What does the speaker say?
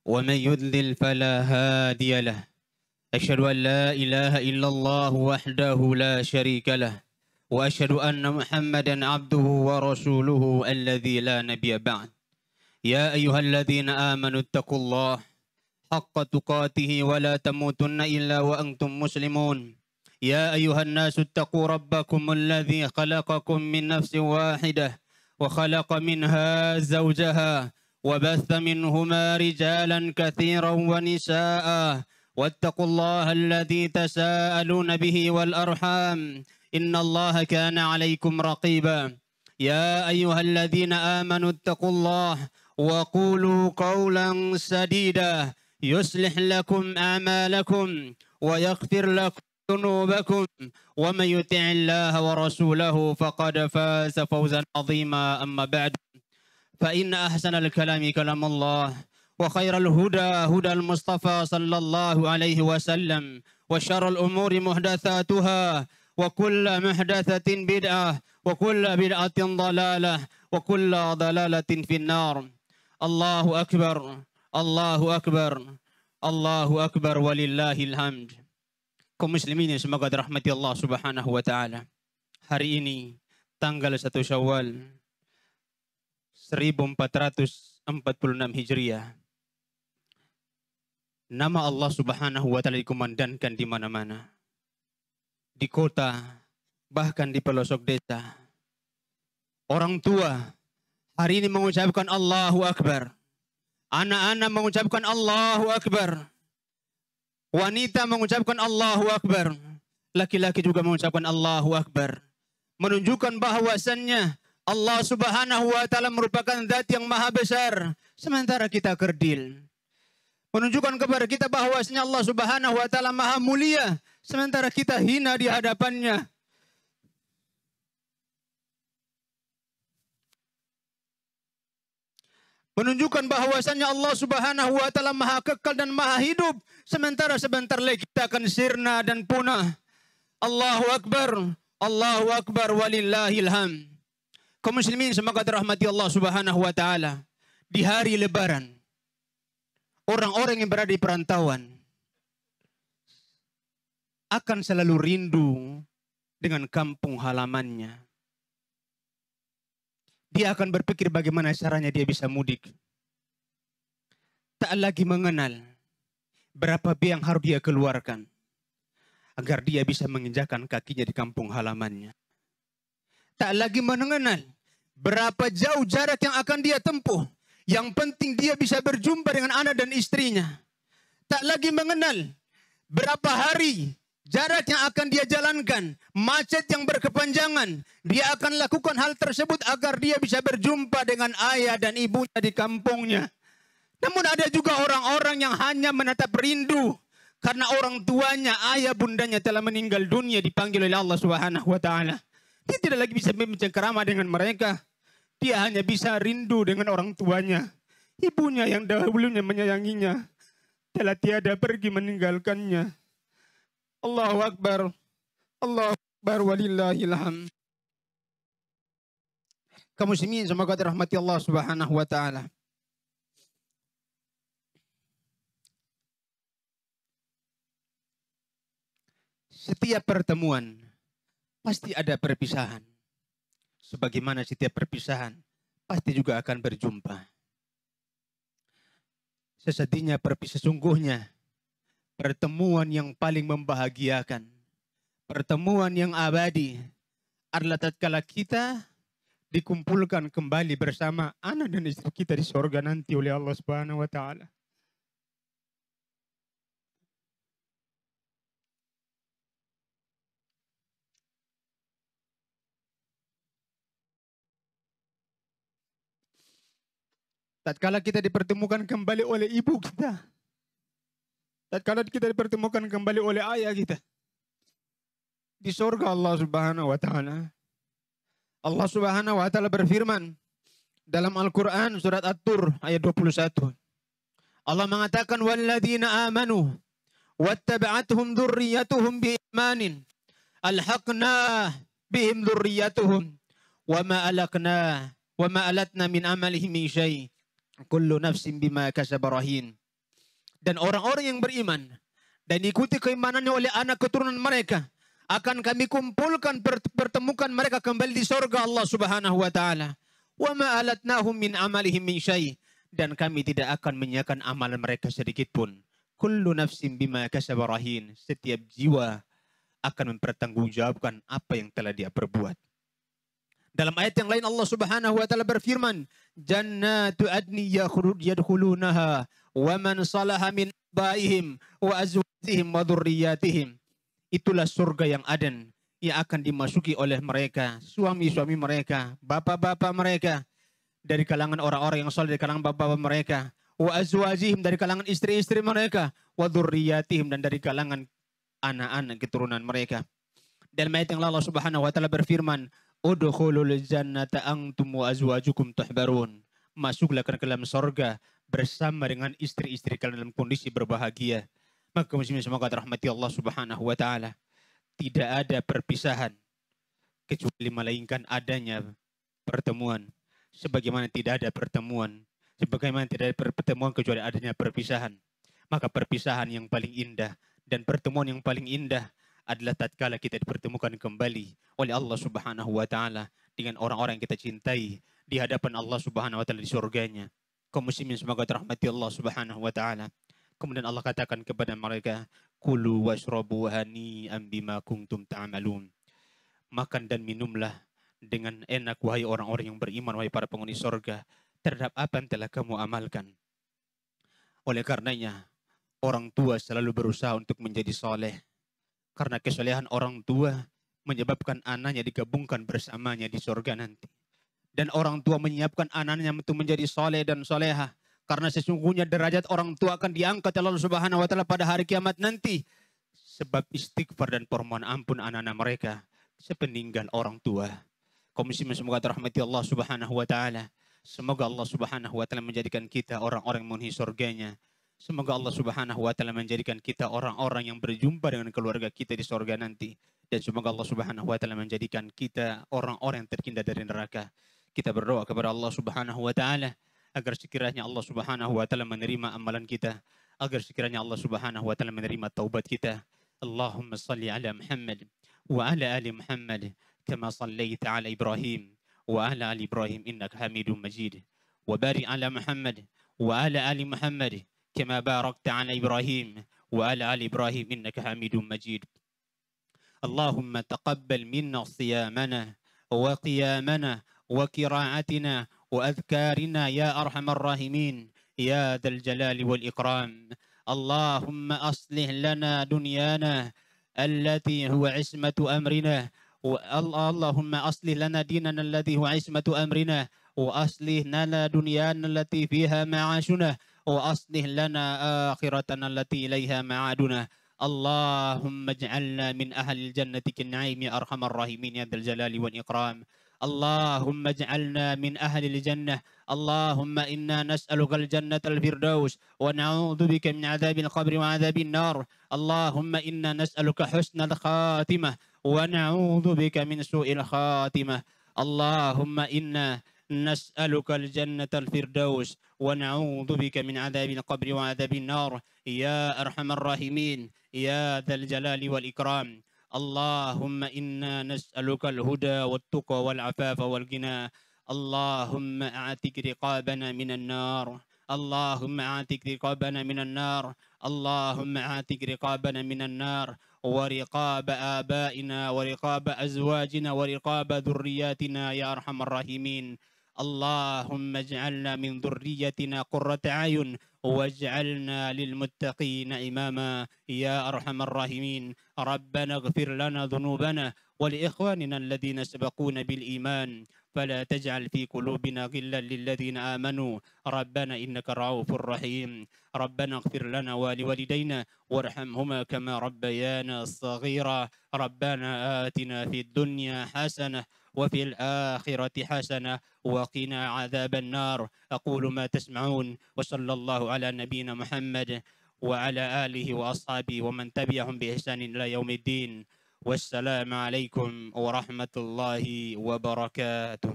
ومن يضلل فلا هادي له أشهد أن لا إله إلا الله وحده لا شريك له وأشهد أن محمدا عبده ورسوله الذي لا نبي بعد يا أيها الذين آمنوا اتقوا الله حق تقاته ولا تموتن إلا وأنتم مسلمون يا أيها الناس اتقوا ربكم الذي خلقكم من نفس واحدة وخلق منها زوجها وبث منهما رجالا كثيرا ونساء واتقوا الله الذي تساءلون به والأرحام إن الله كان عليكم رقيبا يا أيها الذين آمنوا اتقوا الله وقولوا قولا سديدا يصلح لكم أعمالكم ويغفر لكم ذنوبكم ومن يطع الله ورسوله فقد فاز فوزا عظيما أما بعد فإن أحسن الكلام كلام الله وخير الهدى هدى المصطفى صلى الله عليه وسلم وشر الأمور محدثاتها وكل محدثة بدعة وكل بدعة ضلالة وكل ضلالة في النار الله أكبر الله أكبر الله أكبر ولله الحمد. Kaum muslimin yang semoga dirahmati Allah Subhanahu wa taala. Hari ini tanggal 1 Syawal 1446 Hijriah. Nama Allah Subhanahu wa taala dikumandangkan di mana-mana. Di kota, bahkan di pelosok desa. Orang tua hari ini mengucapkan Allahu Akbar. Anak-anak mengucapkan Allahu Akbar. Wanita mengucapkan Allahu Akbar. Laki-laki juga mengucapkan Allahu Akbar. Menunjukkan bahwasannya Allah Subhanahu wa taala merupakan zat yang maha besar. Sementara kita kerdil. Menunjukkan kepada kita bahwasanya Allah Subhanahu wa taala maha mulia. Sementara kita hina di hadapannya. Menunjukkan bahwasannya Allah Subhanahu wa taala maha kekal dan maha hidup. Sementara sebentar lagi kita akan sirna dan punah. Allahu Akbar walillahil hamd. Kaum muslimin semoga dirahmati Allah Subhanahu wa taala. Di hari lebaran, orang-orang yang berada di perantauan akan selalu rindu dengan kampung halamannya. Dia akan berpikir bagaimana caranya dia bisa mudik. Tak lagi mengenal berapa biaya yang harus dia keluarkan agar dia bisa menginjakan kakinya di kampung halamannya. Tak lagi mengenal berapa jauh jarak yang akan dia tempuh. Yang penting dia bisa berjumpa dengan anak dan istrinya. Tak lagi mengenal berapa hari jarak yang akan dia jalankan, macet yang berkepanjangan. Dia akan lakukan hal tersebut agar dia bisa berjumpa dengan ayah dan ibunya di kampungnya. Namun ada juga orang-orang yang hanya menatap rindu karena orang tuanya, ayah bundanya telah meninggal dunia, dipanggil oleh Allah Subhanahu wa taala. Dia tidak lagi bisa bercengkerama dengan mereka. Dia hanya bisa rindu dengan orang tuanya. Ibunya yang dahulunya menyayanginya telah tiada pergi meninggalkannya. Allahu Akbar walillahil hamd. Kaum muslimin semoga dirahmati Allah Subhanahu wa taala. Setiap pertemuan pasti ada perpisahan. Sebagaimana setiap perpisahan pasti juga akan berjumpa. Sesungguhnya pertemuan yang paling membahagiakan, pertemuan yang abadi adalah tatkala kita dikumpulkan kembali bersama anak dan istri kita di surga nanti oleh Allah Subhanahu wa taala. Tatkala kita dipertemukan kembali oleh ibu kita. Tatkala kita dipertemukan kembali oleh ayah kita. Di surga Allah Subhanahu wa taala. Allah Subhanahu wa taala berfirman dalam Al-Qur'an surat At-Tur ayat 21. Allah mengatakan walladzina amanu wattaba'atuhum dzurriyyatuhum biimanin alhaqna bihim dzurriyyatuhum wama alatna min amalihim min syai' kullu nafsin bima kasabat rahin. dan orang-orang yang beriman dan ikuti keimanannya oleh anak keturunan mereka, akan kami kumpulkan, pertemukan mereka kembali di surga Allah Subhanahu wa taala. Wa ma alatnahum min amalihim min syai', dan kami tidak akan menyiakan amalan mereka sedikit pun. Kullu nafsin bima kasabat rahin, setiap jiwa akan mempertanggungjawabkan apa yang telah dia perbuat. Dalam ayat yang lain Allah Subhanahu wa taala berfirman, "Jannatu adni yadkhulunaha wa man salaha min abaihim wa azwajihim wa dzurriyyatihim." Itulah surga yang aden yang akan dimasuki oleh mereka, suami-suami mereka, bapak-bapak mereka dari kalangan orang-orang yang saleh, dari kalangan bapak-bapak mereka, wa azwajihim dari kalangan istri-istri mereka, wa dzurriyyatihim dan dari kalangan anak-anak keturunan mereka. Dalam ayat yang lain Allah Subhanahu wa taala berfirman, "Udkhulul jannata antum wa azwajukum tuhbarun." Masuklah ke dalam surga bersama dengan istri-istri kalian dalam kondisi berbahagia. Maka muslimin semoga rahmati Allah Subhanahu wa taala, tidak ada perpisahan kecuali melainkan adanya pertemuan. Sebagaimana tidak ada pertemuan, sebagaimana tidak ada pertemuan kecuali adanya perpisahan. Maka perpisahan yang paling indah dan pertemuan yang paling indah adalah tatkala kita dipertemukan kembali oleh Allah Subhanahu wa taala dengan orang-orang yang kita cintai di hadapan Allah Subhanahu wa taala di surganya. Kaum muslimin semoga dirahmati Allah Subhanahu wa taala. Kemudian Allah katakan kepada mereka, "Kulu washrabu hani'an bima kuntum ta'malun." Makan dan minumlah dengan enak wahai orang-orang yang beriman, wahai para penghuni surga, terhadap apa yang telah kamu amalkan. Oleh karenanya, orang tua selalu berusaha untuk menjadi soleh. Karena kesolehan orang tua menyebabkan anaknya digabungkan bersamanya di surga nanti. Dan orang tua menyiapkan anaknya untuk menjadi soleh dan soleha. Karena sesungguhnya derajat orang tua akan diangkat oleh Allah Subhanahu wa taala pada hari kiamat nanti. Sebab istighfar dan permohonan ampun anak-anak mereka sepeninggal orang tua. Kaum muslimin semoga dirahmati Allah Subhanahu wa taala. Semoga Allah Subhanahu wa taala menjadikan kita orang-orang yang memenuhi surganya. Semoga Allah Subhanahu wa taala menjadikan kita orang-orang yang berjumpa dengan keluarga kita di surga nanti. Dan semoga Allah Subhanahu wa taala menjadikan kita orang-orang yang terhindar dari neraka. Kita berdoa kepada Allah Subhanahu wa taala agar sekiranya Allah Subhanahu wa taala menerima amalan kita, agar sekiranya Allah Subhanahu wa taala menerima taubat kita. Allahumma salli ala Muhammad wa ala ali Muhammad kama sallaita ala Ibrahim wa ala ali Ibrahim innaka Hamidum Majid. Wa barik ala Muhammad wa ala ali Muhammad kama barakta ala Ibrahim wa ala ali Ibrahim innaka Hamidum Majid. Allahumma taqabbal minna siyamana wa qiyamana wa qira'atina وأذكارنا يا أرحم الراحمين يا ذا الجلال والإكرام. اللهم أصلح لنا دنيانا التي هو عصمة أمرنا، اللهم أصلح لنا ديننا الذي هو عصمة أمرنا، وأصلح لنا دنيانا التي فيها معاشنا، وأصلح لنا آخرتنا التي إليها معادنا. اللهم اجعلنا من أهل الجنة كالنعيم يا أرحم الراحمين يا ذا الجلال والإكرام. اللهم اجعلنا من أهل الجنة. اللهم إنا نسألك الجنة الفردوس ونعوذ بك من عذاب القبر وعذاب النار. اللهم إنا نسألك حسن الخاتمة ونعوذ بك من سوء الخاتمة. اللهم إنا نسألك الجنة الفردوس ونعوذ بك من عذاب القبر وعذاب النار يا أرحم الراحمين يا ذا الجلال والإكرام. اللهم إنا نسألك الهدى والتقى والعفاف والغنى. اللهم أعتق رقابنا من النار. اللهم أعتق رقابنا من النار. اللهم أعتق رقابنا من النار ورقاب آبائنا ورقاب أزواجنا ورقاب ذرياتنا يا أرحم الراحمين. اللهم اجعلنا من ذريتنا قرة أعين واجعلنا للمتقين إماما يا أرحم الراحمين. ربنا اغفر لنا ذنوبنا ولإخواننا الذين سبقونا بالإيمان فلا تجعل في قلوبنا غلا للذين آمنوا ربنا إنك رؤوف رحيم. ربنا اغفر لنا ولوالدينا وارحمهما كما ربيانا صغيرا. ربنا آتنا في الدنيا حسنة وفي الآخرة حسنة وقنا عذاب النار. أقول ما تسمعون وصلى الله على نبينا محمد وعلى آله وأصحابه ومن تبعهم بإحسان إلى يوم الدين. والسلام عليكم ورحمة الله وبركاته.